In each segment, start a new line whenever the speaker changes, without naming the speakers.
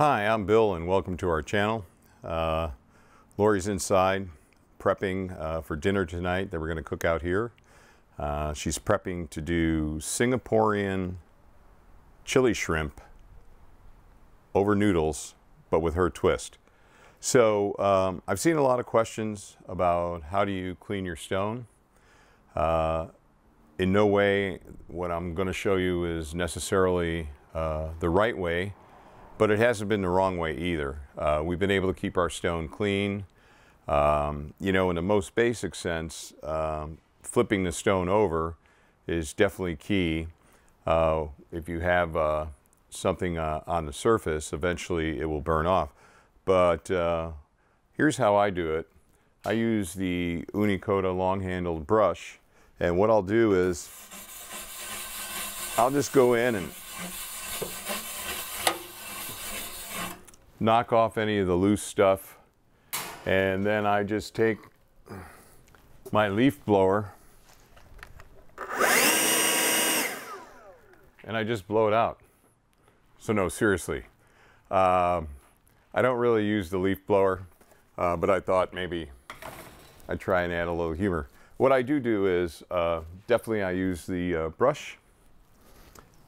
Hi, I'm Bill and welcome to our channel. Lori's inside prepping for dinner tonight that we're going to cook out here. She's prepping to do Singaporean chili shrimp over noodles, but with her twist. So I've seen a lot of questions about how do you clean your stone. In no way what I'm going to show you is necessarily the right way, but it hasn't been the wrong way either. We've been able to keep our stone clean. You know, in the most basic sense, flipping the stone over is definitely key. If you have something on the surface, eventually it will burn off. But here's how I do it. I use the Ooni Koda long-handled brush, and what I'll do is I'll just go in and knock off any of the loose stuff, and then I just take my leaf blower and I just blow it out. So no, seriously, I don't really use the leaf blower, but I thought maybe I'd try and add a little humor. What I do is definitely I use the brush,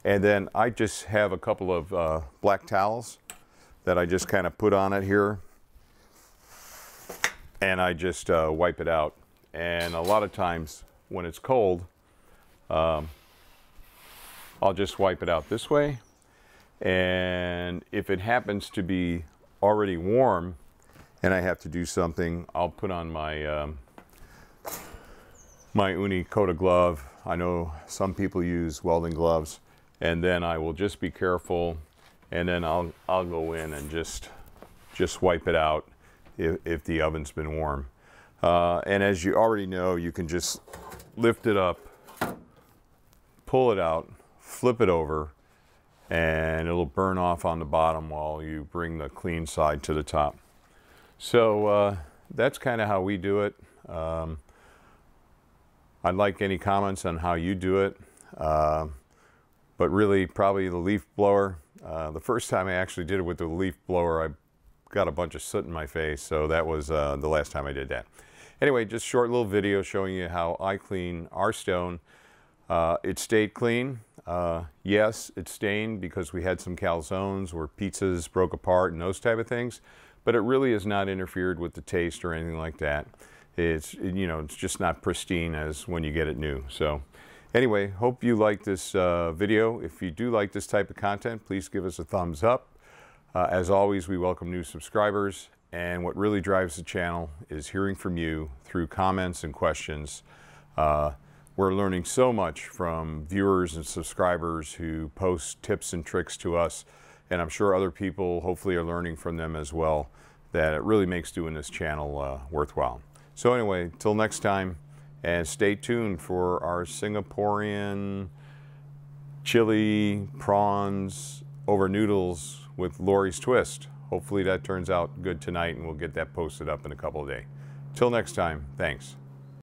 and then I just have a couple of black towels that I just kind of put on it here, and I just wipe it out. And a lot of times when it's cold, I'll just wipe it out this way, and if it happens to be already warm and I have to do something, I'll put on my my Ooni Koda glove. I know some people use welding gloves, and then I will just be careful, and then I'll go in and just wipe it out if the oven's been warm. And as you already know, you can just lift it up, pull it out, flip it over, and it'll burn off on the bottom while you bring the clean side to the top. So that's kind of how we do it. I'd like any comments on how you do it, but really probably the leaf blower. The first time I actually did it with the leaf blower, I got a bunch of soot in my face, so that was the last time I did that. Anyway, just short little video showing you how I clean our stone. It stayed clean. Yes, it stained because we had some calzones where pizzas broke apart and those type of things, but it really has not interfered with the taste or anything like that. You know, it's just not pristine as when you get it new. So anyway, hope you like this video. If you do like this type of content, please give us a thumbs up. As always, we welcome new subscribers, and what really drives the channel is hearing from you through comments and questions. We're learning so much from viewers and subscribers who post tips and tricks to us, and I'm sure other people hopefully are learning from them as well, that it really makes doing this channel worthwhile. So anyway, till next time, and stay tuned for our Singaporean chili prawns over noodles with Lori's twist. Hopefully that turns out good tonight, and we'll get that posted up in a couple of days. Till next time, thanks.